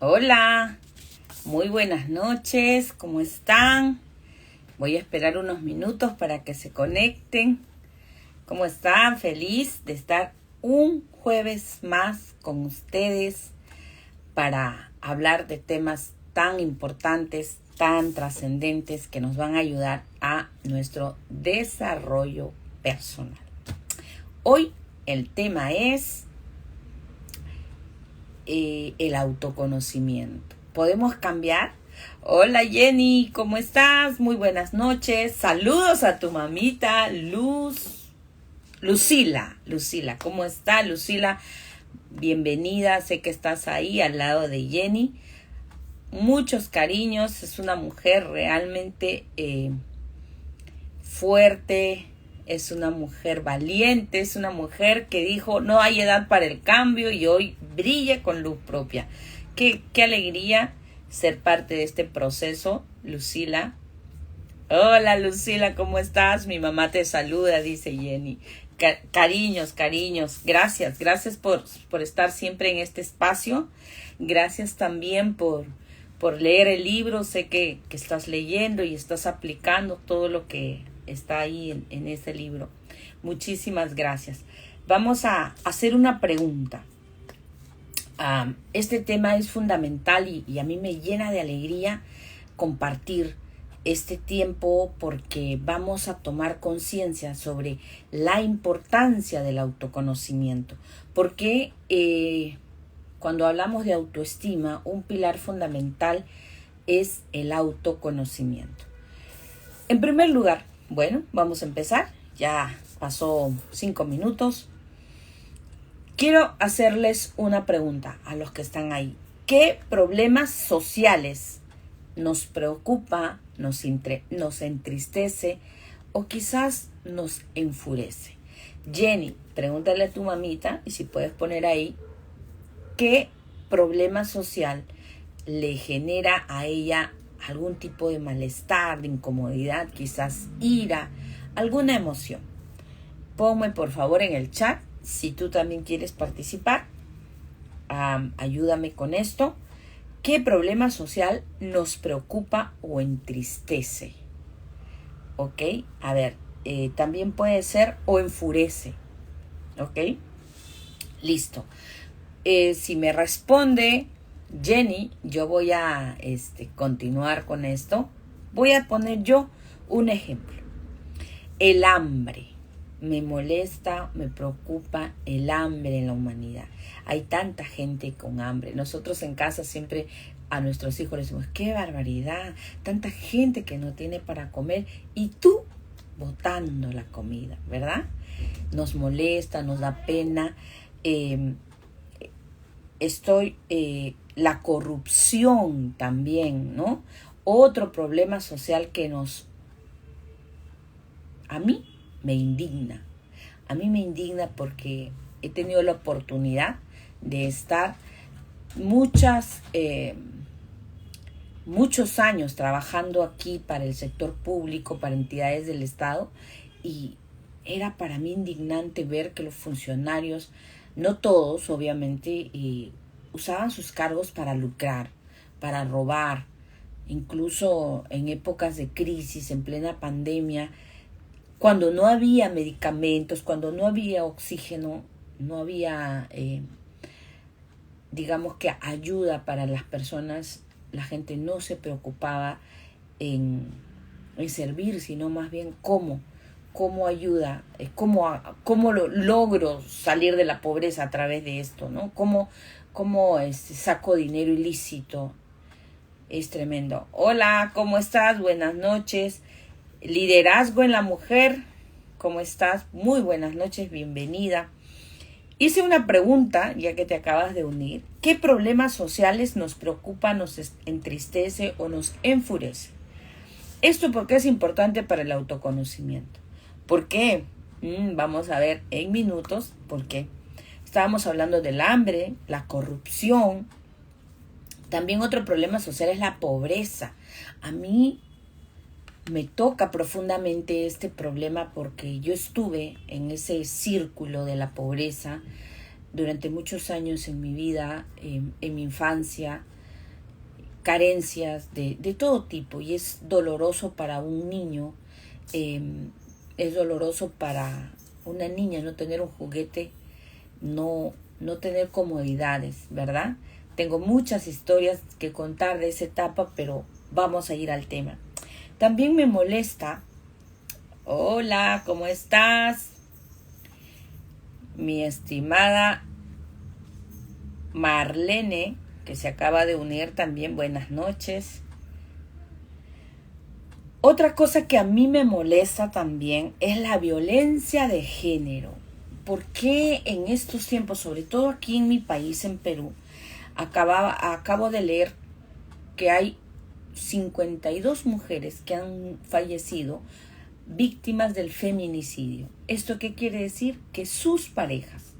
Hola, muy buenas noches, ¿cómo están? Voy a esperar unos minutos para que se conecten. ¿Cómo están? Feliz de estar un jueves más con ustedes para hablar de temas tan importantes, tan trascendentes que nos van a ayudar a nuestro desarrollo personal. Hoy el tema es el autoconocimiento. ¿Podemos cambiar? Hola Jenny, ¿cómo estás? Muy buenas noches. Saludos a tu mamita Lucila, ¿cómo está Lucila? Bienvenida, sé que estás ahí al lado de Jenny. Muchos cariños, es una mujer realmente fuerte, es una mujer valiente, es una mujer que dijo no hay edad para el cambio y hoy brilla con luz propia. Qué alegría ser parte de este proceso, Lucila. Hola Lucila, ¿cómo estás? Mi mamá te saluda, dice Jenny. Cariños, gracias por estar siempre en este espacio. Gracias también por leer el libro. Sé que estás leyendo y estás aplicando todo lo que está ahí en ese libro. Muchísimas gracias. Vamos a hacer una pregunta. Este tema es fundamental y a mí me llena de alegría compartir este tiempo porque vamos a tomar conciencia sobre la importancia del autoconocimiento. Porque cuando hablamos de autoestima, un pilar fundamental es el autoconocimiento. En primer lugar, bueno, vamos a empezar. Ya pasó 5 minutos. Quiero hacerles una pregunta a los que están ahí. ¿Qué problemas sociales nos preocupa, nos entristece o quizás nos enfurece? Jenny, pregúntale a tu mamita y si puedes poner ahí qué problema social le genera a ella algún tipo de malestar, de incomodidad, quizás ira, alguna emoción. Ponme por favor en el chat si tú también quieres participar. Ayúdame con esto. ¿Qué problema social nos preocupa o entristece? ¿Ok? A ver, también puede ser o enfurece. ¿Ok? Listo. Si me responde Jenny, yo voy a continuar con esto. Voy a poner yo un ejemplo. El hambre. Me molesta, me preocupa el hambre en la humanidad. Hay tanta gente con hambre. Nosotros en casa siempre a nuestros hijos les decimos, ¡qué barbaridad! Tanta gente que no tiene para comer y tú botando la comida, ¿verdad? Nos molesta, nos da pena. La corrupción también, ¿no? Otro problema social que a mí me indigna. A mí me indigna porque he tenido la oportunidad de estar muchos años trabajando aquí para el sector público, para entidades del Estado, y era para mí indignante ver que los funcionarios, no todos obviamente, usaban sus cargos para lucrar, para robar, incluso en épocas de crisis, en plena pandemia, cuando no había medicamentos, cuando no había oxígeno, no había, digamos que ayuda para las personas, la gente no se preocupaba en servir, sino más bien cómo ayuda, cómo logro salir de la pobreza a través de esto, ¿no? Cómo saco dinero ilícito. Es tremendo. Hola, ¿cómo estás? Buenas noches. Liderazgo en la mujer, ¿cómo estás? Muy buenas noches, bienvenida. Hice una pregunta, ya que te acabas de unir. ¿Qué problemas sociales nos preocupa, nos entristece o nos enfurece? Esto porque es importante para el autoconocimiento. ¿Por qué? Vamos a ver en minutos por qué. Estábamos hablando del hambre, la corrupción. También otro problema social es la pobreza. A mí me toca profundamente este problema porque yo estuve en ese círculo de la pobreza durante muchos años en mi vida, en mi infancia. carencias de todo tipo, y es doloroso para un niño, es doloroso para una niña no tener un juguete, no tener comodidades, ¿verdad? Tengo muchas historias que contar de esa etapa, pero vamos a ir al tema. También me molesta. Hola, ¿cómo estás? Mi estimada Marlene, que se acaba de unir también, buenas noches. Otra cosa que a mí me molesta también es la violencia de género. ¿Por qué en estos tiempos, sobre todo aquí en mi país, en Perú, acabo de leer que hay 52 mujeres que han fallecido víctimas del feminicidio? ¿Esto qué quiere decir? Que sus parejas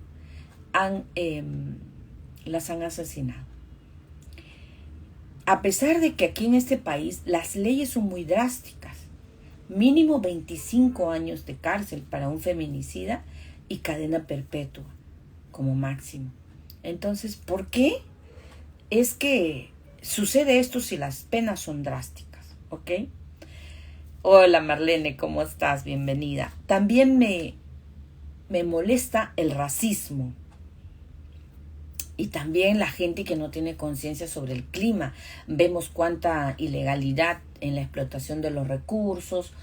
las han asesinado. A pesar de que aquí en este país las leyes son muy drásticas, mínimo 25 años de cárcel para un feminicida y cadena perpetua como máximo. Entonces, ¿por qué es que sucede esto si las penas son drásticas? ¿Ok? Hola Marlene, ¿cómo estás? Bienvenida. También me molesta el racismo. Y también la gente que no tiene conciencia sobre el clima. Vemos cuánta ilegalidad en la explotación de los recursos,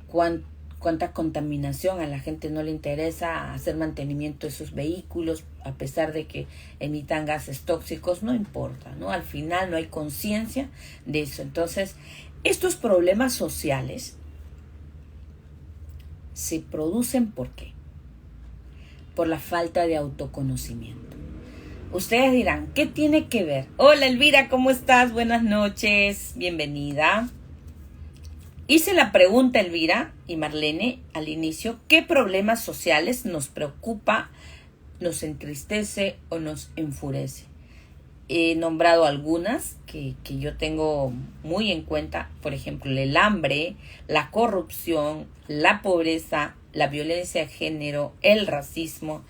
cuánta contaminación. A la gente no le interesa hacer mantenimiento de sus vehículos, a pesar de que emitan gases tóxicos, no importa, ¿no? Al final no hay conciencia de eso. Entonces, estos problemas sociales se producen ¿por qué? Por la falta de autoconocimiento. Ustedes dirán, ¿qué tiene que ver? Hola Elvira, ¿cómo estás? Buenas noches, bienvenida. Hice la pregunta, Elvira y Marlene, al inicio, ¿qué problemas sociales nos preocupa, nos entristece o nos enfurece? He nombrado algunas que yo tengo muy en cuenta, por ejemplo, el hambre, la corrupción, la pobreza, la violencia de género, el racismo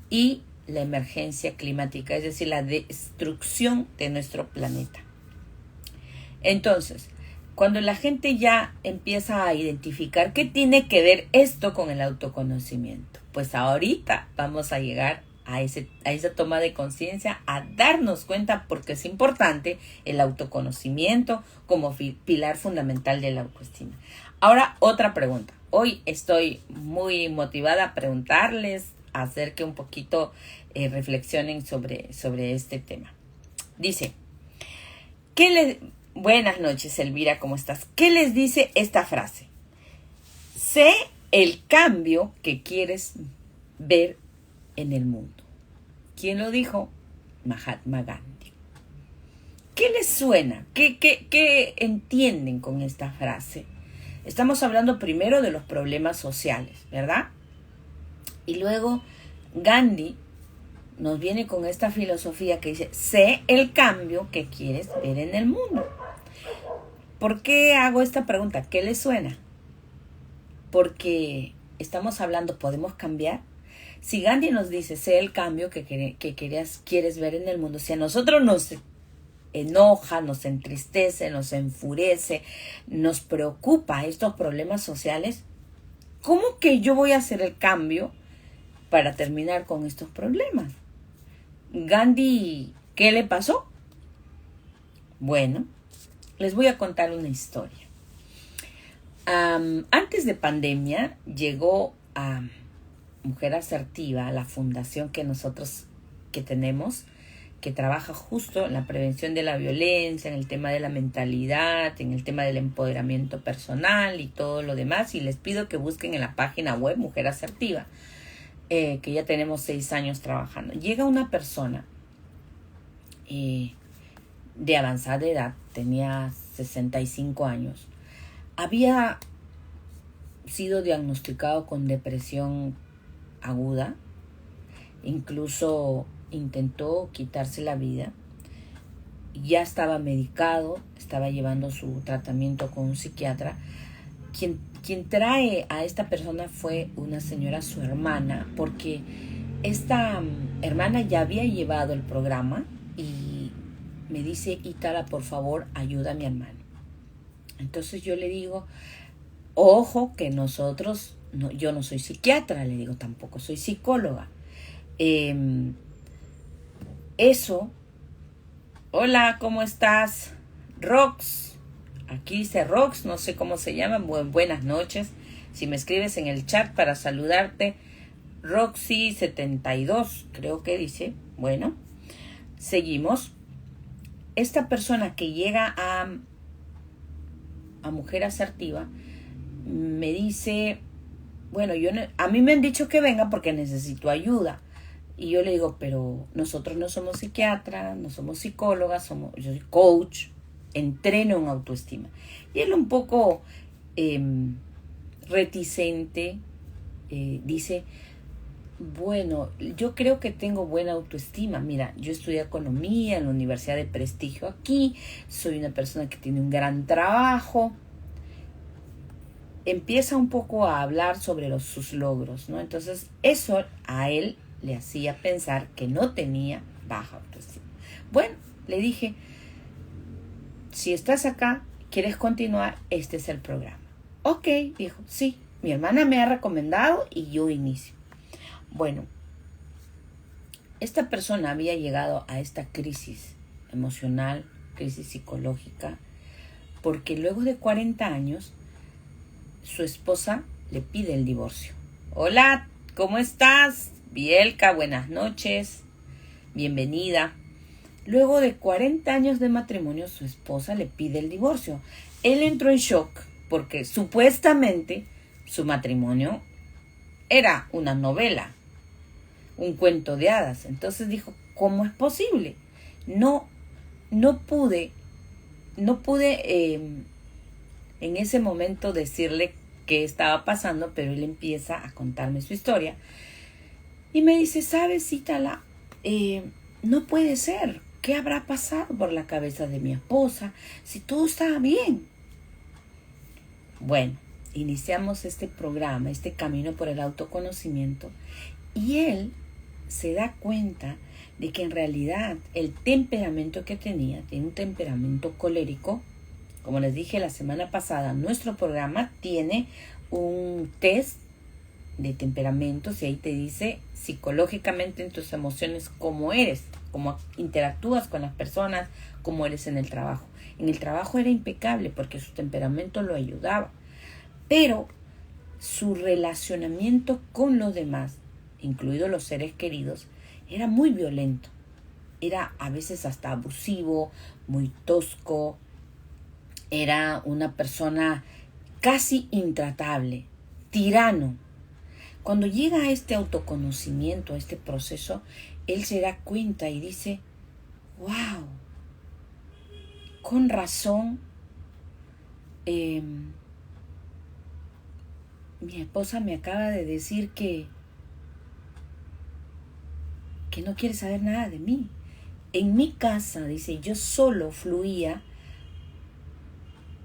y la emergencia climática, es decir, la destrucción de nuestro planeta. Entonces, cuando la gente ya empieza a identificar qué tiene que ver esto con el autoconocimiento, pues ahorita vamos a llegar a esa toma de conciencia, a darnos cuenta, porque es importante el autoconocimiento como pilar fundamental de la autoestima. Ahora, otra pregunta. Hoy estoy muy motivada a preguntarles, a hacer que un poquito reflexionen sobre este tema. Dice, buenas noches, Elvira, ¿cómo estás? ¿Qué les dice esta frase? Sé el cambio que quieres ver en el mundo. ¿Quién lo dijo? Mahatma Gandhi. ¿Qué les suena? ¿Qué entienden con esta frase? Estamos hablando primero de los problemas sociales, ¿verdad? Y luego Gandhi nos viene con esta filosofía que dice, sé el cambio que quieres ver en el mundo. ¿Por qué hago esta pregunta? ¿Qué les suena? Porque estamos hablando, ¿podemos cambiar? Si Gandhi nos dice, sé el cambio que quieres ver en el mundo, si a nosotros nos enoja, nos entristece, nos enfurece, nos preocupa estos problemas sociales, ¿cómo que yo voy a hacer el cambio para terminar con estos problemas? Gandhi, ¿qué le pasó? Bueno, les voy a contar una historia. Antes de pandemia llegó a Mujer Asertiva, la fundación que tenemos, que trabaja justo en la prevención de la violencia, en el tema de la mentalidad, en el tema del empoderamiento personal y todo lo demás. Y les pido que busquen en la página web Mujer Asertiva, que ya tenemos 6 años trabajando. Llega una persona de avanzada edad, tenía 65 años, había sido diagnosticado con depresión aguda, incluso intentó quitarse la vida, ya estaba medicado, estaba llevando su tratamiento con un psiquiatra. Quien trae a esta persona fue una señora, su hermana, porque esta hermana ya había llevado el programa y me dice, Ítala, por favor, ayuda a mi hermano. Entonces yo le digo, ojo que nosotros, no, yo no soy psiquiatra, le digo, tampoco soy psicóloga. Eso, hola, ¿cómo estás? Rox, aquí dice Rox, no sé cómo se llama, buenas noches. Si me escribes en el chat para saludarte, Roxy72, creo que dice. Bueno, seguimos. Esta persona que llega a Mujer Asertiva me dice, bueno, a mí me han dicho que venga porque necesito ayuda. Y yo le digo, pero nosotros no somos psiquiatras, no somos psicólogas, yo soy coach, entreno en autoestima. Y él un poco reticente dice, bueno, yo creo que tengo buena autoestima. Mira, yo estudié economía en la Universidad de Prestigio aquí, soy una persona que tiene un gran trabajo. Empieza un poco a hablar sobre sus logros, ¿no? Entonces, eso a él le hacía pensar que no tenía baja autoestima. Bueno, le dije, si estás acá, quieres continuar, este es el programa. Ok, dijo, sí, mi hermana me ha recomendado y yo inicio. Bueno, esta persona había llegado a esta crisis emocional, crisis psicológica, porque luego de 40 años, su esposa le pide el divorcio. Hola, ¿cómo estás? Bielka, buenas noches, bienvenida. Luego de 40 años de matrimonio, su esposa le pide el divorcio. Él entró en shock porque supuestamente su matrimonio era una novela, un cuento de hadas. Entonces dijo, ¿cómo es posible? No pude en ese momento decirle qué estaba pasando, pero él empieza a contarme su historia. Y me dice, ¿sabes, Ítala? No puede ser. ¿Qué habrá pasado por la cabeza de mi esposa si todo estaba bien? Bueno, iniciamos este programa, este camino por el autoconocimiento, y él se da cuenta de que en realidad el temperamento que tenía un temperamento colérico. Como les dije la semana pasada, nuestro programa tiene un test de temperamentos y ahí te dice psicológicamente en tus emociones cómo eres, cómo interactúas con las personas, cómo eres en el trabajo. En el trabajo era impecable porque su temperamento lo ayudaba, pero su relacionamiento con los demás, incluidos los seres queridos, era muy violento. Era a veces hasta abusivo, muy tosco. Era una persona casi intratable, tirano. Cuando llega a este autoconocimiento, a este proceso, él se da cuenta y dice, wow, con razón, mi esposa me acaba de decir que no quiere saber nada de mí. En mi casa, dice, yo solo fluía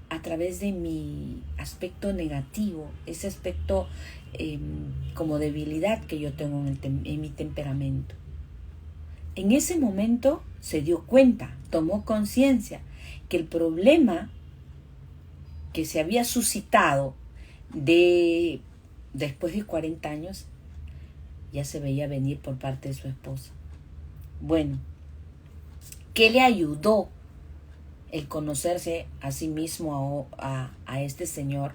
a través de mi aspecto negativo, ese aspecto como debilidad que yo tengo en mi temperamento. En ese momento se dio cuenta, tomó conciencia que el problema que se había suscitado después de 40 años ya se veía venir por parte de su esposa. Bueno, ¿qué le ayudó el conocerse a sí mismo a este señor,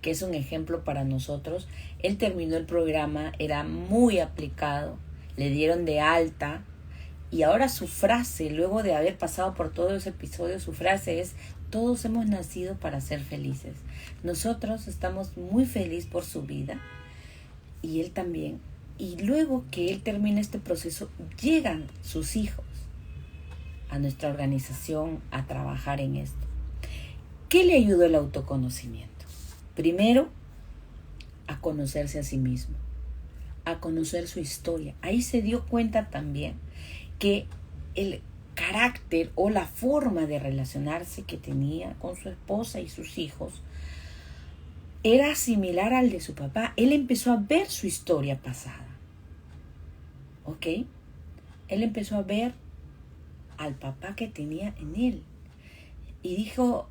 que es un ejemplo para nosotros? Él terminó el programa, era muy aplicado, le dieron de alta, y ahora su frase, luego de haber pasado por todo ese episodio, su frase es: todos hemos nacido para ser felices. Nosotros estamos muy felices por su vida, y él también. Y luego que él termina este proceso, llegan sus hijos a nuestra organización a trabajar en esto. ¿Qué le ayudó el autoconocimiento? Primero, a conocerse a sí mismo, a conocer su historia. Ahí se dio cuenta también que el carácter o la forma de relacionarse que tenía con su esposa y sus hijos era similar al de su papá. Él empezó a ver su historia pasada. ¿Ok? Él empezó a ver al papá que tenía en él. Y dijo,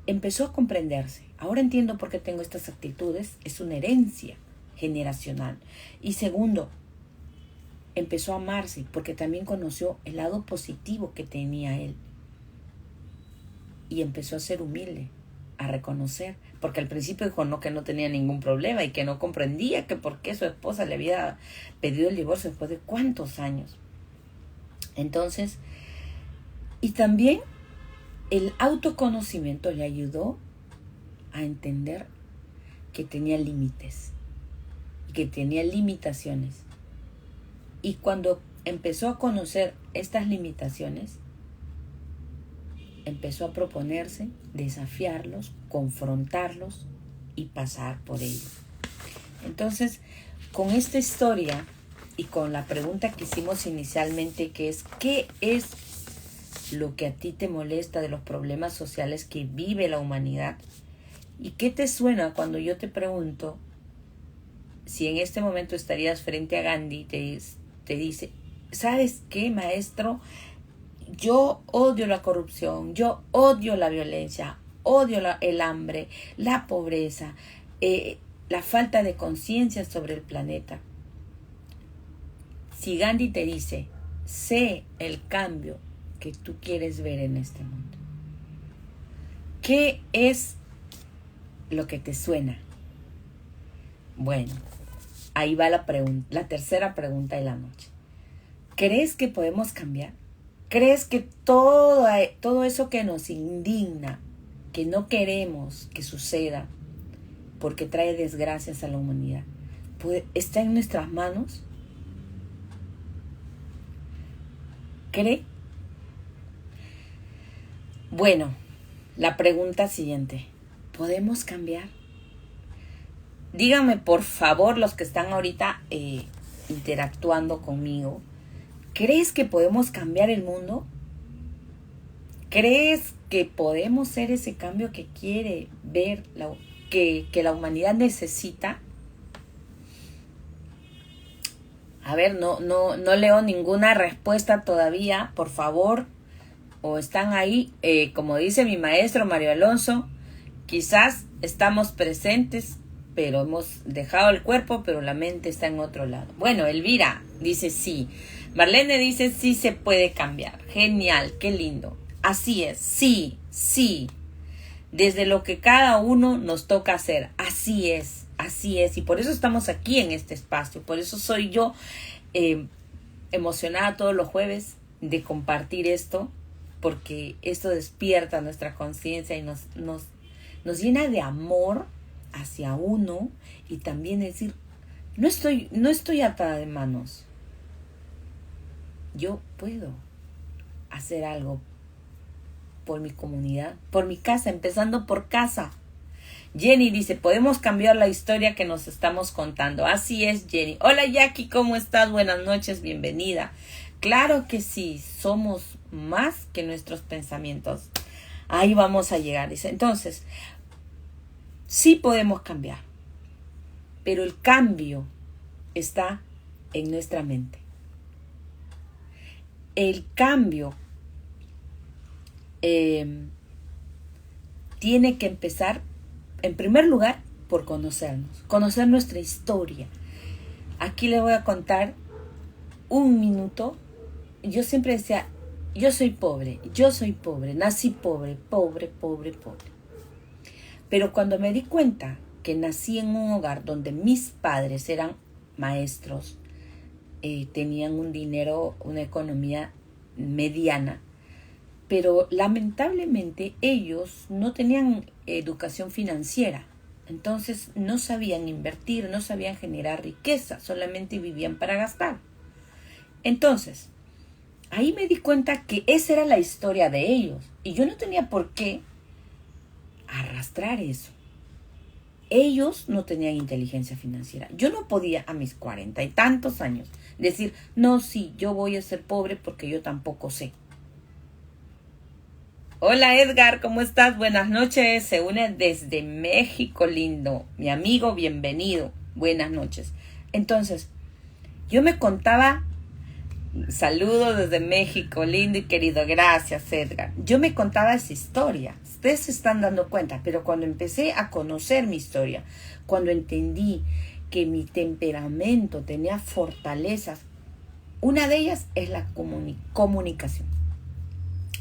empezó a comprenderse. Ahora entiendo por qué tengo estas actitudes. Es una herencia generacional. Y segundo, empezó a amarse porque también conoció el lado positivo que tenía él. Y empezó a ser humilde, a reconocer. Porque al principio dijo no, que no tenía ningún problema y que no comprendía que por qué su esposa le había pedido el divorcio después de cuántos años. Entonces, y también el autoconocimiento le ayudó a entender que tenía límites, que tenía limitaciones. Y cuando empezó a conocer estas limitaciones, empezó a proponerse desafiarlos, confrontarlos y pasar por ellos. Entonces, con esta historia y con la pregunta que hicimos inicialmente, que es ¿qué es lo que a ti te molesta de los problemas sociales que vive la humanidad? ¿Y qué te suena cuando yo te pregunto si en este momento estarías frente a Gandhi y te dice, ¿sabes qué, maestro? Yo odio la corrupción, yo odio la violencia, odio el hambre, la pobreza, la falta de conciencia sobre el planeta. Si Gandhi te dice, sé el cambio que tú quieres ver en este mundo, ¿qué es lo que te suena? Bueno, ahí va la tercera pregunta de la noche. ¿Crees que podemos cambiar? ¿Crees que todo eso que nos indigna, que no queremos que suceda, porque trae desgracias a la humanidad, está en nuestras manos? ¿Cree? Bueno, la pregunta siguiente. ¿Podemos cambiar? Díganme, por favor, los que están ahorita interactuando conmigo, ¿crees que podemos cambiar el mundo? ¿Crees que podemos ser ese cambio que quiere ver, que la humanidad necesita? A ver, no leo ninguna respuesta todavía, por favor. O están ahí, como dice mi maestro Mario Alonso, quizás estamos presentes, pero hemos dejado el cuerpo, pero la mente está en otro lado. Bueno, Elvira dice sí. Marlene dice sí se puede cambiar. Genial, qué lindo. Así es, sí. Desde lo que cada uno nos toca hacer. Así es. Y por eso estamos aquí en este espacio. Por eso soy yo emocionada todos los jueves de compartir esto, porque esto despierta nuestra conciencia y nos llena de amor hacia uno, y también decir, no estoy atada de manos. Yo puedo hacer algo por mi comunidad, por mi casa, empezando por casa. Jenny dice, podemos cambiar la historia que nos estamos contando. Así es, Jenny. Hola, Jackie, ¿cómo estás? Buenas noches, bienvenida. Claro que sí, somos más que nuestros pensamientos. Ahí vamos a llegar, dice. Entonces, sí podemos cambiar, pero el cambio está en nuestra mente. El cambio tiene que empezar, en primer lugar, por conocer nuestra historia. Aquí les voy a contar un minuto. Yo siempre decía, yo soy pobre, nací pobre. Pero cuando me di cuenta que nací en un hogar donde mis padres eran maestros, tenían un dinero, una economía mediana, pero lamentablemente ellos no tenían educación financiera. Entonces no sabían invertir, no sabían generar riqueza, solamente vivían para gastar. Entonces, ahí me di cuenta que esa era la historia de ellos y yo no tenía por qué arrastrar eso. Ellos no tenían inteligencia financiera. Yo no podía a mis 40 y tantos años decir, no, sí, yo voy a ser pobre porque yo tampoco sé. Hola Edgar, ¿cómo estás? Buenas noches. Se une desde México, lindo. Mi amigo, bienvenido. Buenas noches. Entonces, yo me contaba Saludos desde México, lindo y querido. Gracias, Edgar. Yo me contaba esa historia. Ustedes se están dando cuenta, pero cuando empecé a conocer mi historia, cuando entendí que mi temperamento tenía fortalezas, una de ellas es la comunicación.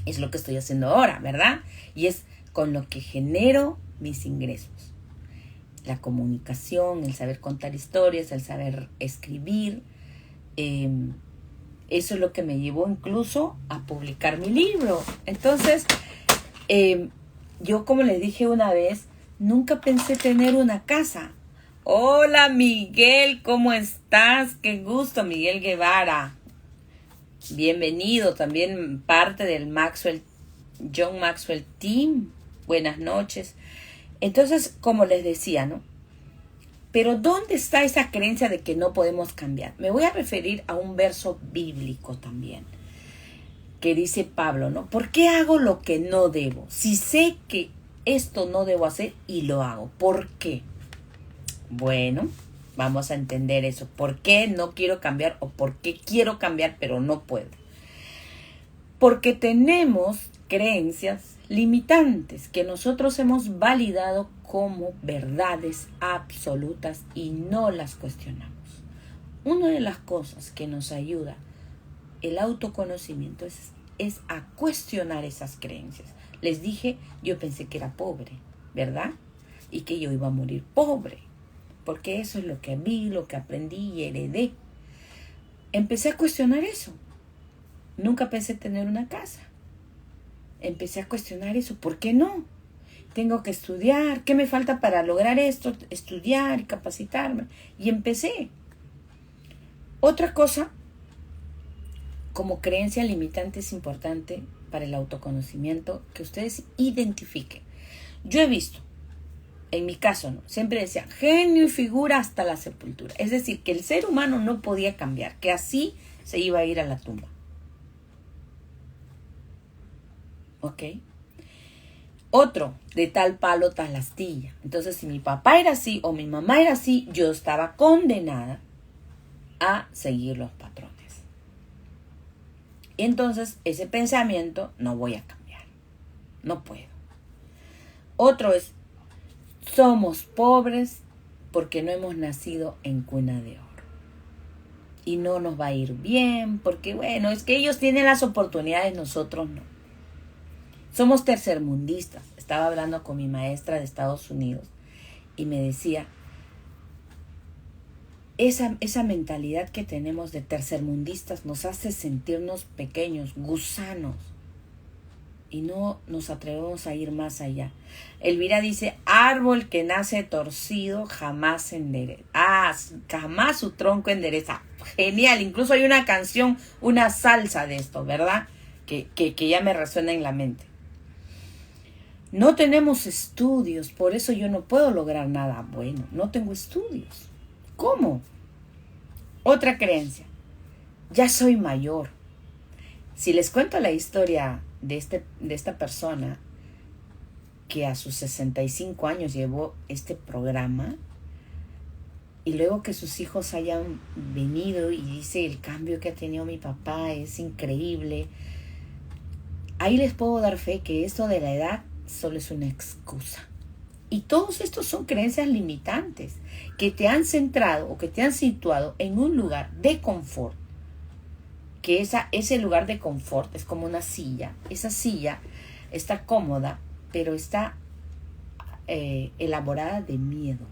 Es lo que estoy haciendo ahora, ¿verdad? Y es con lo que genero mis ingresos. La comunicación, el saber contar historias, el saber escribir. Eso es lo que me llevó incluso a publicar mi libro. Entonces, yo, como les dije una vez, nunca pensé tener una casa. Hola, Miguel, ¿cómo estás? Qué gusto, Miguel Guevara. Bienvenido, también parte del John Maxwell Team. Buenas noches. Entonces, como les decía, ¿no? Pero ¿dónde está esa creencia de que no podemos cambiar? Me voy a referir a un verso bíblico también, que dice Pablo, ¿no? ¿Por qué hago lo que no debo? Si sé que esto no debo hacer y lo hago. ¿Por qué? Bueno, vamos a entender eso. ¿Por qué no quiero cambiar o por qué quiero cambiar pero no puedo? Porque tenemos creencias limitantes que nosotros hemos validado como verdades absolutas y no las cuestionamos. Una de las cosas que nos ayuda el autoconocimiento es a cuestionar esas creencias. Les dije, yo pensé que era pobre, ¿verdad? Y que yo iba a morir pobre, porque eso es lo que vi, lo que aprendí y heredé. Empecé a cuestionar eso. Nunca pensé tener una casa. Empecé a cuestionar eso. ¿Por qué no? Tengo que estudiar. ¿Qué me falta para lograr esto? Estudiar y capacitarme. Y empecé. Otra cosa, como creencia limitante, es importante para el autoconocimiento que ustedes identifiquen. Yo he visto, en mi caso, ¿no? Siempre decía, genio y figura hasta la sepultura. Es decir, que el ser humano no podía cambiar, que así se iba a ir a la tumba. ¿Ok? Otro, de tal palo, tal astilla. Entonces, si mi papá era así o mi mamá era así, yo estaba condenada a seguir los patrones. Y entonces, ese pensamiento no voy a cambiar. No puedo. Otro es, somos pobres porque no hemos nacido en cuna de oro. Y no nos va a ir bien porque, bueno, es que ellos tienen las oportunidades, nosotros no. Somos tercermundistas. Estaba hablando con mi maestra de Estados Unidos y me decía, esa mentalidad que tenemos de tercermundistas nos hace sentirnos pequeños, gusanos, y no nos atrevemos a ir más allá. Elvira dice, árbol que nace torcido jamás se endereza. Jamás su tronco endereza. Genial, incluso hay una canción, una salsa de esto, ¿verdad? Que ya me resuena en la mente. No tenemos estudios, por eso yo no puedo lograr nada bueno. No tengo estudios. ¿Cómo? Otra creencia. Ya soy mayor. Si les cuento la historia de esta persona que a sus 65 años llevó este programa y luego que sus hijos hayan venido y dice el cambio que ha tenido mi papá es increíble, ahí les puedo dar fe que esto de la edad solo es una excusa. Y todos estos son creencias limitantes que te han centrado o que te han situado en un lugar de confort. Que ese lugar de confort es como una silla. Esa silla está cómoda, pero está elaborada de miedo.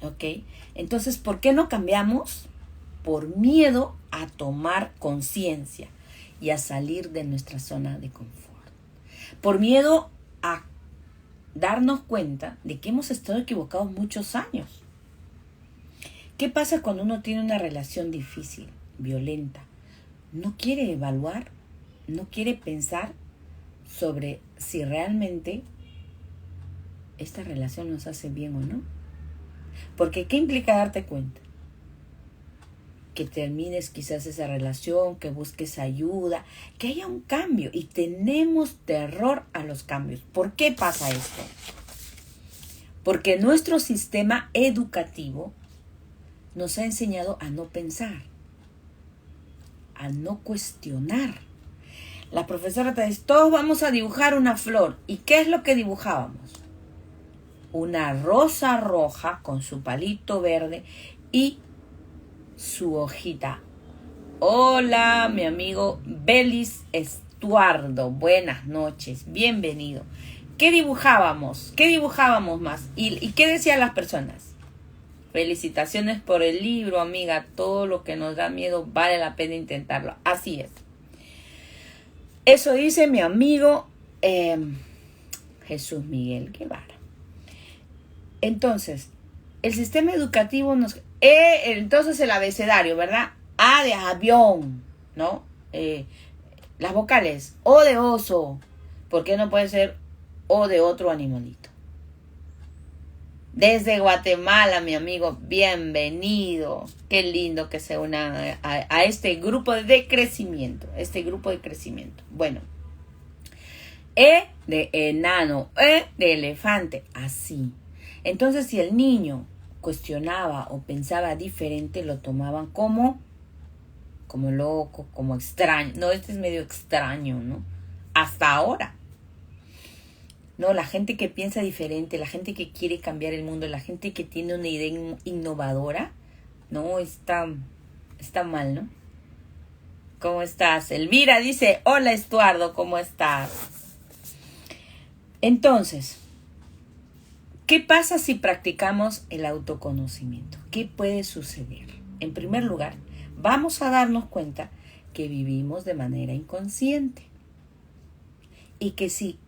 ¿Ok? Entonces, ¿por qué no cambiamos? Por miedo a tomar conciencia y a salir de nuestra zona de confort. Por miedo a darnos cuenta de que hemos estado equivocados muchos años. ¿Qué pasa cuando uno tiene una relación difícil, violenta? No quiere evaluar, no quiere pensar sobre si realmente esta relación nos hace bien o no. Porque ¿qué implica darte cuenta? Que termines quizás esa relación, que busques ayuda, que haya un cambio. Y tenemos terror a los cambios. ¿Por qué pasa esto? Porque nuestro sistema educativo nos ha enseñado a no pensar. a no cuestionar. La profesora te dice, todos vamos a dibujar una flor. ¿Y qué es lo que dibujábamos? Una rosa roja con su palito verde y su hojita. Hola, mi amigo Belis Estuardo. Buenas noches, bienvenido. ¿Qué dibujábamos? ¿Qué dibujábamos más? ¿Y qué decían las personas? Felicitaciones por el libro, amiga. Todo lo que nos da miedo vale la pena intentarlo. Así es. Eso dice mi amigo Jesús Miguel Guevara. Entonces, el sistema educativo nos... entonces el abecedario, ¿verdad? A de avión, ¿no? Las vocales. O de oso. ¿Por qué no puede ser o de otro animalito? Desde Guatemala, mi amigo, bienvenido. Qué lindo que se una a este grupo de crecimiento. Bueno. E de enano, E de elefante, así. Entonces, si el niño cuestionaba o pensaba diferente, lo tomaban como loco, como extraño. No, este es medio extraño, ¿no? Hasta ahora. No, la gente que piensa diferente, la gente que quiere cambiar el mundo, la gente que tiene una idea innovadora, no, está mal, ¿no? ¿Cómo estás? Elvira dice, hola Estuardo, ¿cómo estás? Entonces, ¿qué pasa si practicamos el autoconocimiento? ¿Qué puede suceder? En primer lugar, vamos a darnos cuenta que vivimos de manera inconsciente y que si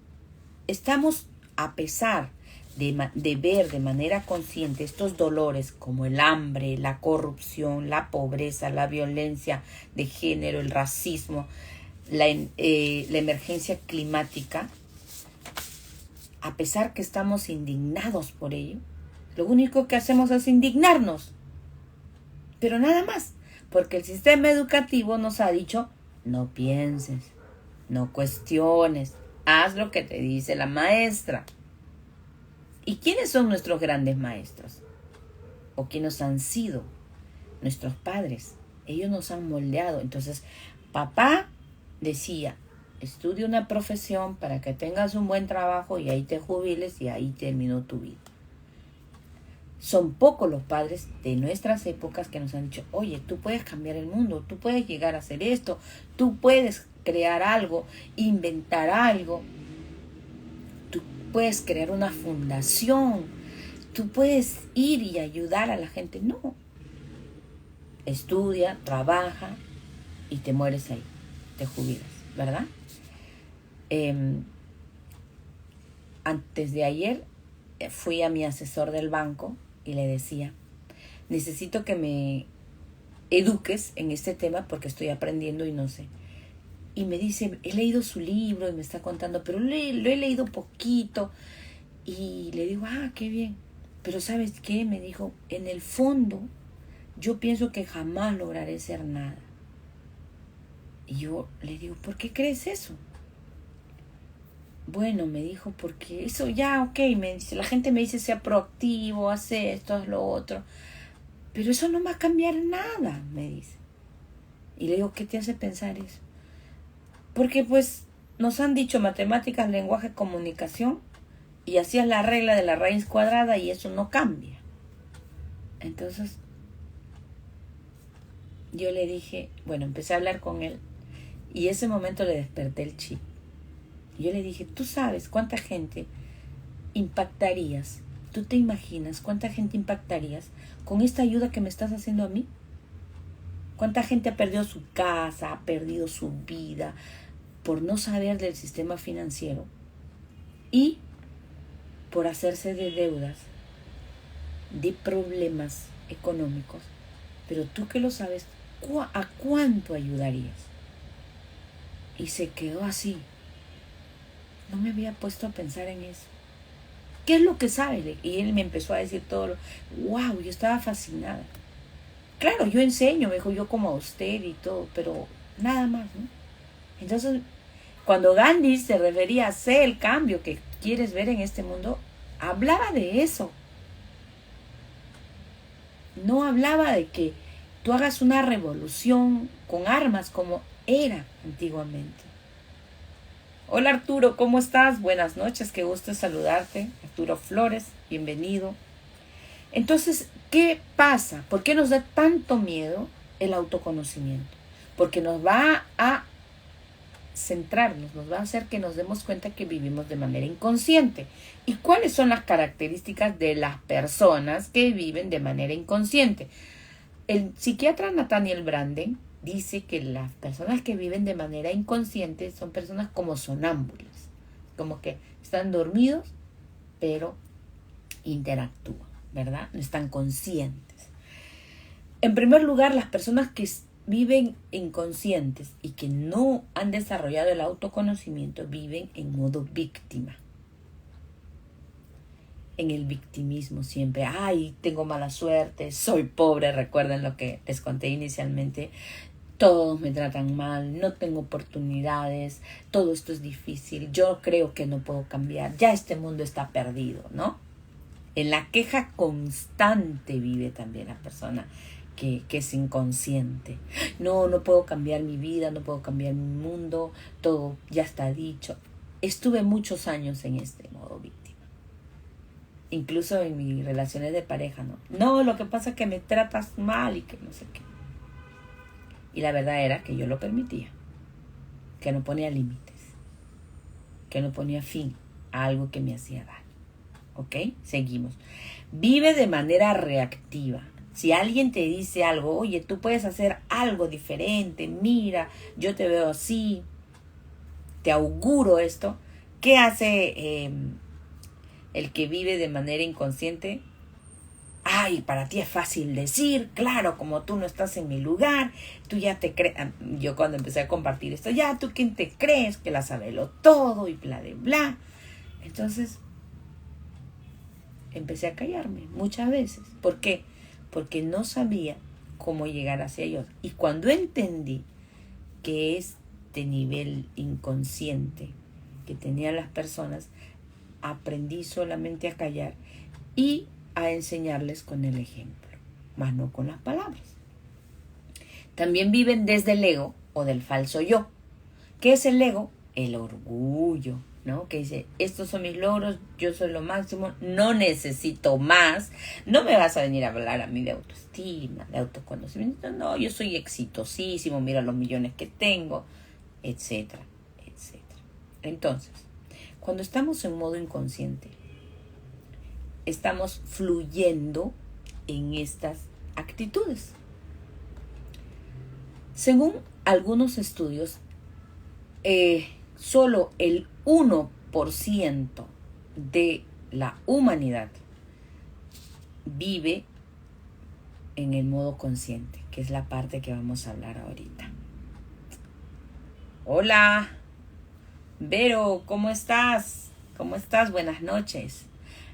estamos, a pesar de ver de manera consciente estos dolores como el hambre, la corrupción, la pobreza, la violencia de género, el racismo, la emergencia climática, a pesar que estamos indignados por ello, lo único que hacemos es indignarnos. Pero nada más, porque el sistema educativo nos ha dicho, no pienses, no cuestiones, haz lo que te dice la maestra. ¿Y quiénes son nuestros grandes maestros? ¿O quiénes han sido? Nuestros padres. Ellos nos han moldeado. Entonces, papá decía, estudia una profesión para que tengas un buen trabajo y ahí te jubiles y ahí terminó tu vida. Son pocos los padres de nuestras épocas que nos han dicho, oye, tú puedes cambiar el mundo, tú puedes llegar a hacer esto, tú puedes crear algo, inventar algo, tú puedes crear una fundación, tú puedes ir y ayudar a la gente. No, estudia, trabaja y te mueres ahí, te jubilas, ¿verdad? Antes de ayer fui a mi asesor del banco y le decía, necesito que me eduques en este tema porque estoy aprendiendo y no sé. Y me dice, he leído su libro y me está contando, pero lo he leído poquito. Y le digo, qué bien. Pero ¿sabes qué? Me dijo, en el fondo, yo pienso que jamás lograré ser nada. Y yo le digo, ¿por qué crees eso? Bueno, me dijo, porque eso ya, ok, me dice, la gente me dice, sea proactivo, hace esto, haz lo otro. Pero eso no va a cambiar nada, me dice. Y le digo, ¿qué te hace pensar eso? Porque pues nos han dicho matemáticas, lenguaje, comunicación, y así es la regla de la raíz cuadrada y eso no cambia. Entonces, yo le dije, bueno, empecé a hablar con él y ese momento le desperté el chip. Yo le dije, ¿tú sabes cuánta gente impactarías? ¿Tú te imaginas cuánta gente impactarías con esta ayuda que me estás haciendo a mí? ¿Cuánta gente ha perdido su casa, ha perdido su vida por no saber del sistema financiero y por hacerse de deudas, de problemas económicos? Pero tú que lo sabes, ¿a cuánto ayudarías? Y se quedó así. No me había puesto a pensar en eso. ¿Qué es lo que sabe? Y él me empezó a decir todo. ¡Wow! Yo estaba fascinada. Claro, yo enseño, me dijo, yo como a usted y todo, pero nada más, ¿no? Entonces, cuando Gandhi se refería a ser el cambio que quieres ver en este mundo, hablaba de eso. No hablaba de que tú hagas una revolución con armas como era antiguamente. Hola Arturo, ¿cómo estás? Buenas noches, qué gusto saludarte. Arturo Flores, bienvenido. Entonces, ¿qué pasa? ¿Por qué nos da tanto miedo el autoconocimiento? Porque nos va a centrarnos, nos va a hacer que nos demos cuenta que vivimos de manera inconsciente. ¿Y cuáles son las características de las personas que viven de manera inconsciente? El psiquiatra Nathaniel Branden dice que las personas que viven de manera inconsciente son personas como sonámbulas, como que están dormidos, pero interactúan, ¿verdad? No están conscientes. En primer lugar, las personas que viven inconscientes y que no han desarrollado el autoconocimiento viven en modo víctima. En el victimismo siempre, ay, tengo mala suerte, soy pobre, recuerden lo que les conté inicialmente, todos me tratan mal, no tengo oportunidades, todo esto es difícil, yo creo que no puedo cambiar, ya este mundo está perdido, ¿no? En la queja constante vive también la persona que es inconsciente. No puedo cambiar mi vida, no puedo cambiar mi mundo, todo ya está dicho. Estuve muchos años en este modo víctima. Incluso en mis relaciones de pareja, ¿no? No, lo que pasa es que me tratas mal y que no sé qué. Y la verdad era que yo lo permitía. Que no ponía límites. Que no ponía fin a algo que me hacía daño. ¿Ok? Seguimos. Vive de manera reactiva. Si alguien te dice algo, oye, tú puedes hacer algo diferente, mira, yo te veo así, te auguro esto. ¿Qué hace el que vive de manera inconsciente? Ay, para ti es fácil decir, claro, como tú no estás en mi lugar, tú ya te crees. Yo cuando empecé a compartir esto, ya tú quién te crees que la sabelo todo y bla, de bla. Entonces, empecé a callarme muchas veces. ¿Por qué? Porque no sabía cómo llegar hacia ellos. Y cuando entendí que este nivel inconsciente que tenían las personas, aprendí solamente a callar y a enseñarles con el ejemplo, más no con las palabras. También viven desde el ego o del falso yo. ¿Qué es el ego? El orgullo, ¿no? Que dice, estos son mis logros, yo soy lo máximo, no necesito más, no me vas a venir a hablar a mí de autoestima, de autoconocimiento, no, yo soy exitosísimo, mira los millones que tengo, etcétera, etcétera. Entonces, cuando estamos en modo inconsciente, estamos fluyendo en estas actitudes. Según algunos estudios, solo el 1% de la humanidad vive en el modo consciente, que es la parte que vamos a hablar ahorita. Hola, Vero, ¿cómo estás? ¿Cómo estás? Buenas noches.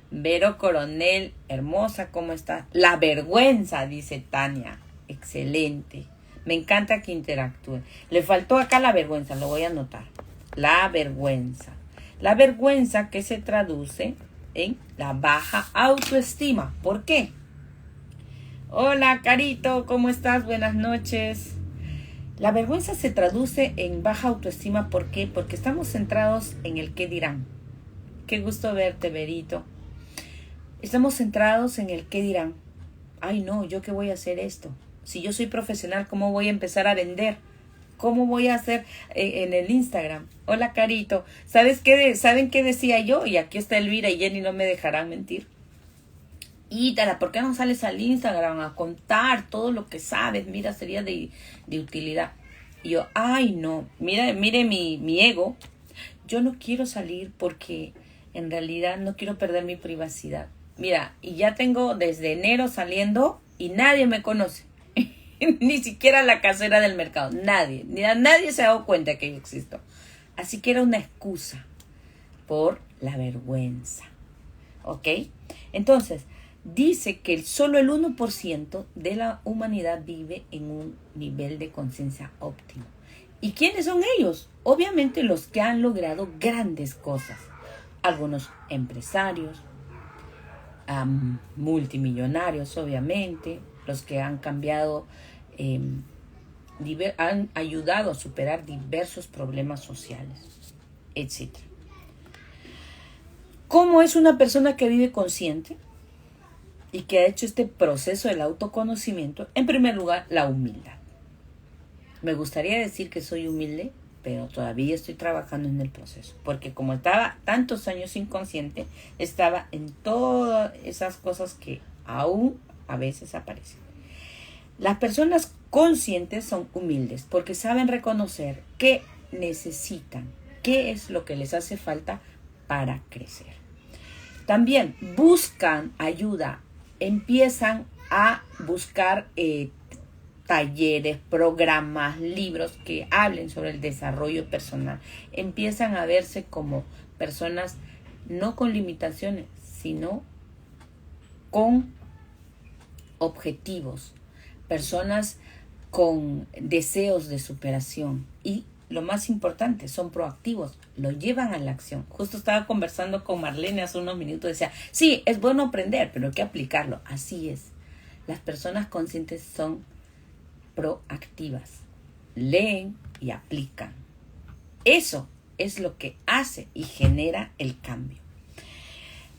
Vero Coronel, hermosa, ¿cómo estás? La vergüenza, dice Tania. Excelente. Me encanta que interactúen. Le faltó acá la vergüenza, lo voy a anotar. La vergüenza. La vergüenza que se traduce en la baja autoestima. ¿Por qué? Hola, Carito, ¿cómo estás? Buenas noches. La vergüenza se traduce en baja autoestima. ¿Por qué? Porque estamos centrados en el qué dirán. Qué gusto verte, Verito. Estamos centrados en el qué dirán. Ay, no, ¿yo qué voy a hacer esto? Si yo soy profesional, ¿cómo voy a empezar a vender? ¿Cómo voy a hacer en el Instagram? Hola, Carito. ¿Saben qué decía yo? Y aquí está Elvira y Jenny, no me dejarán mentir. Ítala, ¿por qué no sales al Instagram a contar todo lo que sabes? Mira, sería de utilidad. Y yo, ay, no. Mire mi ego. Yo no quiero salir porque en realidad no quiero perder mi privacidad. Mira, y ya tengo desde enero saliendo y nadie me conoce. Ni siquiera la casera del mercado. Nadie se ha dado cuenta que yo existo. Así que era una excusa por la vergüenza. ¿Ok? Entonces, dice que solo el 1% de la humanidad vive en un nivel de conciencia óptimo. ¿Y quiénes son ellos? Obviamente los que han logrado grandes cosas. Algunos empresarios, multimillonarios, obviamente, los que han cambiado han ayudado a superar diversos problemas sociales, etc. ¿Cómo es una persona que vive consciente y que ha hecho este proceso del autoconocimiento? En primer lugar, la humildad. Me gustaría decir que soy humilde, pero todavía estoy trabajando en el proceso, porque como estaba tantos años inconsciente, estaba en todas esas cosas que aún a veces aparecen. Las personas conscientes son humildes porque saben reconocer qué necesitan, qué es lo que les hace falta para crecer. También buscan ayuda, empiezan a buscar talleres, programas, libros que hablen sobre el desarrollo personal. Empiezan a verse como personas no con limitaciones, sino con objetivos, personas con deseos de superación y lo más importante, son proactivos, lo llevan a la acción. Justo estaba conversando con Marlene hace unos minutos, decía, sí, es bueno aprender, pero hay que aplicarlo. Así es, las personas conscientes son proactivas, leen y aplican. Eso es lo que hace y genera el cambio.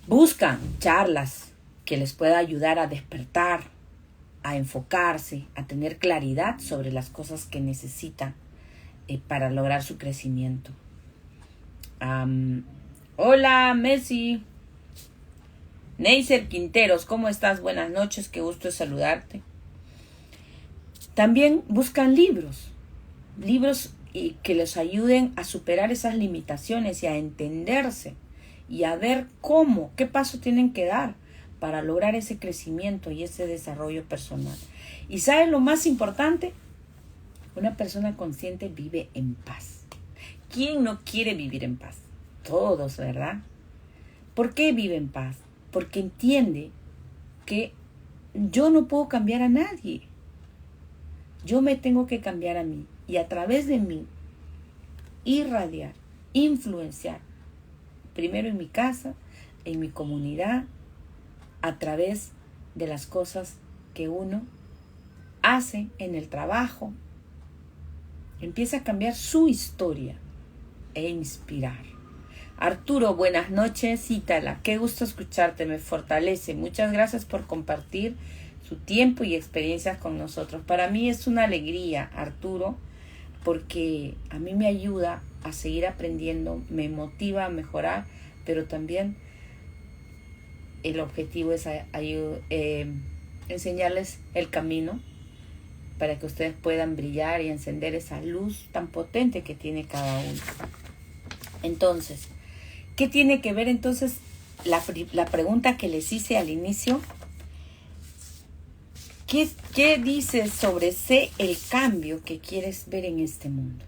Buscan charlas que les pueda ayudar a despertar, a enfocarse, a tener claridad sobre las cosas que necesitan para lograr su crecimiento. Hola, Messi. Neiser Quinteros, ¿cómo estás? Buenas noches, qué gusto saludarte. También buscan libros que les ayuden a superar esas limitaciones y a entenderse y a ver qué paso tienen que dar para lograr ese crecimiento y ese desarrollo personal. ¿Y saben lo más importante? Una persona consciente vive en paz. ¿Quién no quiere vivir en paz? Todos, ¿verdad? ¿Por qué vive en paz? Porque entiende que yo no puedo cambiar a nadie. Yo me tengo que cambiar a mí. Y a través de mí, irradiar, influenciar. Primero en mi casa, en mi comunidad, a través de las cosas que uno hace en el trabajo. Empieza a cambiar su historia e inspirar. Arturo, buenas noches. Cítala, qué gusto escucharte, me fortalece. Muchas gracias por compartir su tiempo y experiencias con nosotros. Para mí es una alegría, Arturo, porque a mí me ayuda a seguir aprendiendo, me motiva a mejorar, pero también el objetivo es enseñarles el camino para que ustedes puedan brillar y encender esa luz tan potente que tiene cada uno. Entonces, ¿qué tiene que ver entonces la pregunta que les hice al inicio? ¿Qué dices sobre sé el cambio que quieres ver en este mundo?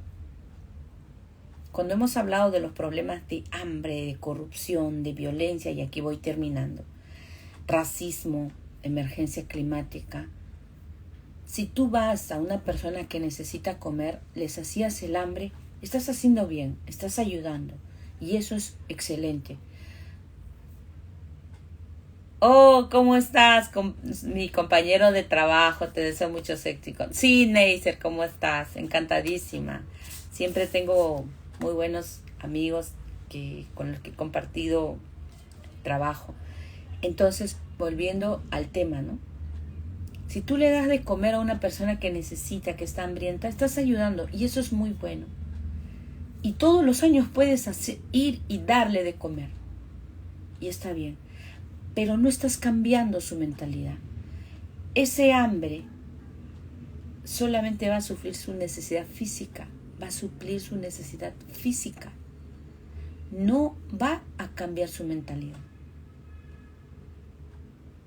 Cuando hemos hablado de los problemas de hambre, de corrupción, de violencia, y aquí voy terminando, racismo, emergencia climática, si tú vas a una persona que necesita comer, les hacías el hambre, estás haciendo bien, estás ayudando. Y eso es excelente. Oh, ¿cómo estás? Mi compañero de trabajo, te deseo muchos éxitos. Sí, Neiser, ¿cómo estás? Encantadísima. Siempre tengo muy buenos amigos con los que he compartido trabajo. Entonces, volviendo al tema, ¿no? Si tú le das de comer a una persona que necesita, que está hambrienta, estás ayudando y eso es muy bueno. Y todos los años puedes ir y darle de comer. Y está bien. Pero no estás cambiando su mentalidad. Ese hambre solamente va a suplir su necesidad física. Va a suplir su necesidad física. No va a cambiar su mentalidad.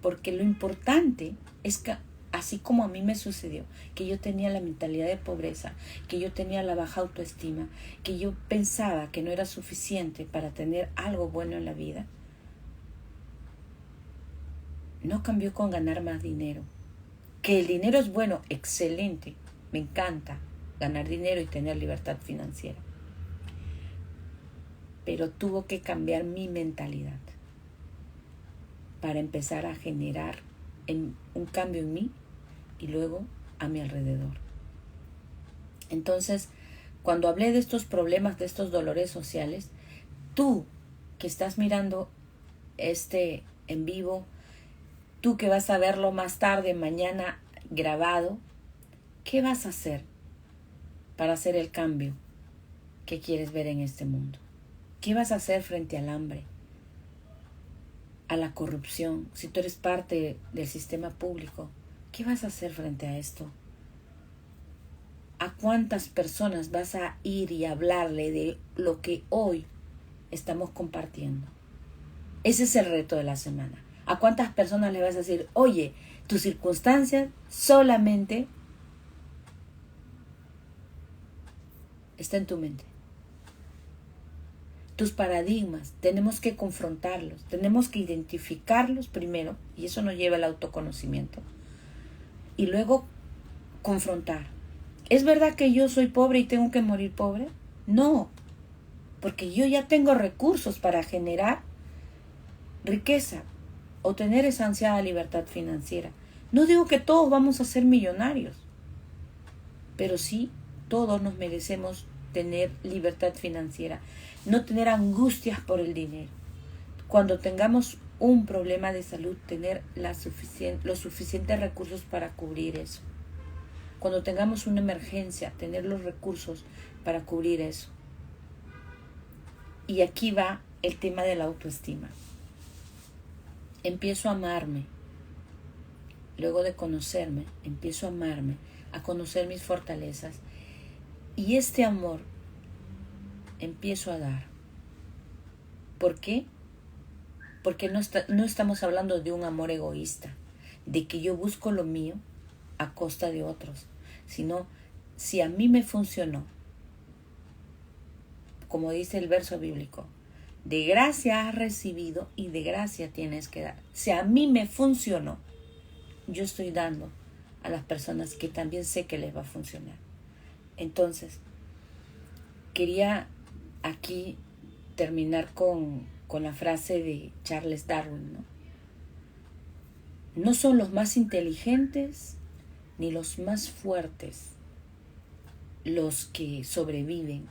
Porque lo importante es que, así como a mí me sucedió, que yo tenía la mentalidad de pobreza, que yo tenía la baja autoestima, que yo pensaba que no era suficiente para tener algo bueno en la vida, no cambió con ganar más dinero. Que el dinero es bueno, excelente, me encanta ganar dinero y tener libertad financiera. Pero tuvo que cambiar mi mentalidad para empezar a generar un cambio en mí y luego a mi alrededor. Entonces, cuando hablé de estos problemas, de estos dolores sociales, tú que estás mirando este en vivo, tú que vas a verlo más tarde, mañana grabado, ¿qué vas a hacer para hacer el cambio que quieres ver en este mundo? ¿Qué vas a hacer frente al hambre, a la corrupción? Si tú eres parte del sistema público, ¿qué vas a hacer frente a esto? ¿A cuántas personas vas a ir y hablarle de lo que hoy estamos compartiendo? Ese es el reto de la semana. ¿A cuántas personas le vas a decir, oye, tus circunstancias solamente está en tu mente? Tus paradigmas, tenemos que confrontarlos, tenemos que identificarlos primero, y eso nos lleva al autoconocimiento, y luego confrontar. ¿Es verdad que yo soy pobre y tengo que morir pobre? No, porque yo ya tengo recursos para generar riqueza o tener esa ansiada libertad financiera. No digo que todos vamos a ser millonarios, pero sí todos nos merecemos tener libertad financiera, no tener angustias por el dinero. Cuando tengamos un problema de salud, tener los suficientes recursos para cubrir eso. Cuando tengamos una emergencia, tener los recursos para cubrir eso. Y aquí va el tema de la autoestima. Empiezo a amarme. Luego de conocerme, empiezo a amarme, a conocer mis fortalezas. Y este amor empiezo a dar. ¿Por qué? Porque no estamos hablando de un amor egoísta, de que yo busco lo mío a costa de otros, sino si a mí me funcionó, como dice el verso bíblico, de gracia has recibido y de gracia tienes que dar. Si a mí me funcionó, yo estoy dando a las personas que también sé que les va a funcionar. Entonces, quería aquí terminar con la frase de Charles Darwin, ¿no? No son los más inteligentes ni los más fuertes los que sobreviven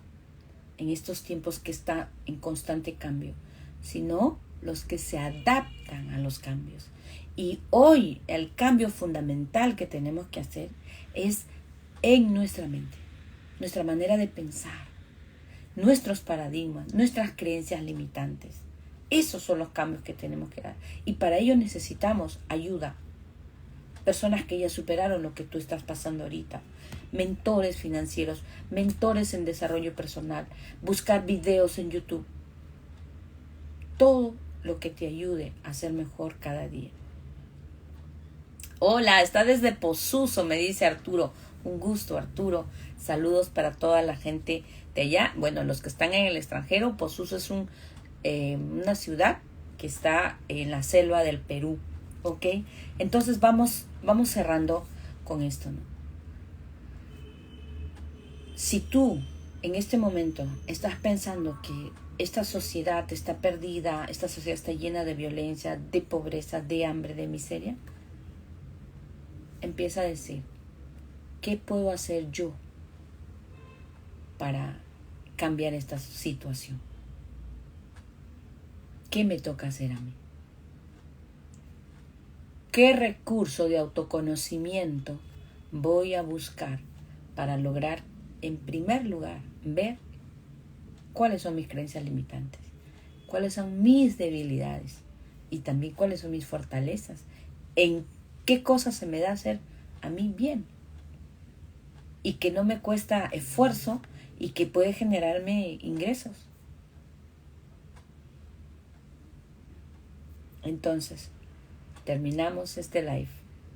en estos tiempos que está en constante cambio, sino los que se adaptan a los cambios. Y hoy el cambio fundamental que tenemos que hacer es en nuestra mente, nuestra manera de pensar, nuestros paradigmas, nuestras creencias limitantes. Esos son los cambios que tenemos que dar. Y para ello necesitamos ayuda. Personas que ya superaron lo que tú estás pasando ahorita. Mentores financieros, mentores en desarrollo personal. Buscar videos en YouTube. Todo lo que te ayude a ser mejor cada día. Hola, está desde Posuso, me dice Arturo. Un gusto, Arturo. Saludos para toda la gente de allá. Bueno, los que están en el extranjero, Posuso es una ciudad que está en la selva del Perú. ¿Ok? Entonces vamos cerrando con esto, ¿no? Si tú en este momento estás pensando que esta sociedad está perdida, esta sociedad está llena de violencia, de pobreza, de hambre, de miseria, empieza a decir, ¿qué puedo hacer yo para cambiar esta situación? ¿Qué me toca hacer a mí? ¿Qué recurso de autoconocimiento voy a buscar para lograr, en primer lugar, ver cuáles son mis creencias limitantes, cuáles son mis debilidades y también cuáles son mis fortalezas, en qué cosas se me da hacer a mí bien y que no me cuesta esfuerzo y que puede generarme ingresos? Entonces, terminamos este live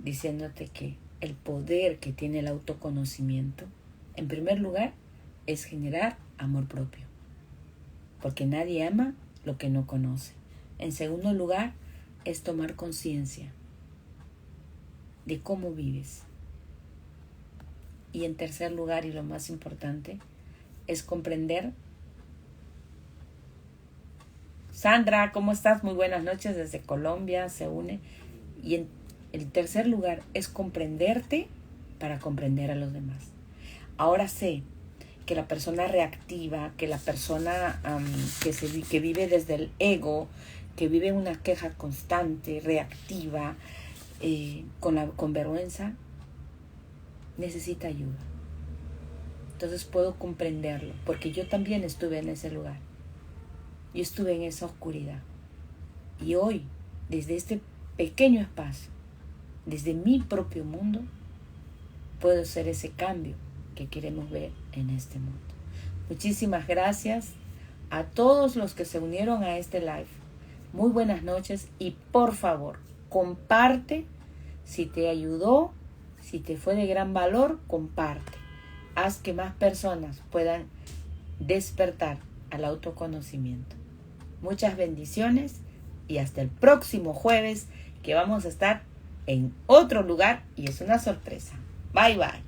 diciéndote que el poder que tiene el autoconocimiento, en primer lugar, es generar amor propio, porque nadie ama lo que no conoce. En segundo lugar, es tomar conciencia de cómo vives. Y en tercer lugar, y lo más importante, es comprender. Sandra, ¿cómo estás? Muy buenas noches desde Colombia, se une. Y en el tercer lugar es comprenderte para comprender a los demás. Ahora sé que la persona reactiva, que la persona que vive desde el ego, que vive una queja constante, reactiva, con vergüenza, necesita ayuda. Entonces puedo comprenderlo, porque yo también estuve en ese lugar. Yo estuve en esa oscuridad. Y hoy, desde este pequeño espacio, desde mi propio mundo, puedo hacer ese cambio que queremos ver en este mundo. Muchísimas gracias a todos los que se unieron a este live. Muy buenas noches y por favor, comparte. Si te ayudó, si te fue de gran valor, comparte. Haz que más personas puedan despertar al autoconocimiento. Muchas bendiciones y hasta el próximo jueves, que vamos a estar en otro lugar y es una sorpresa. Bye bye.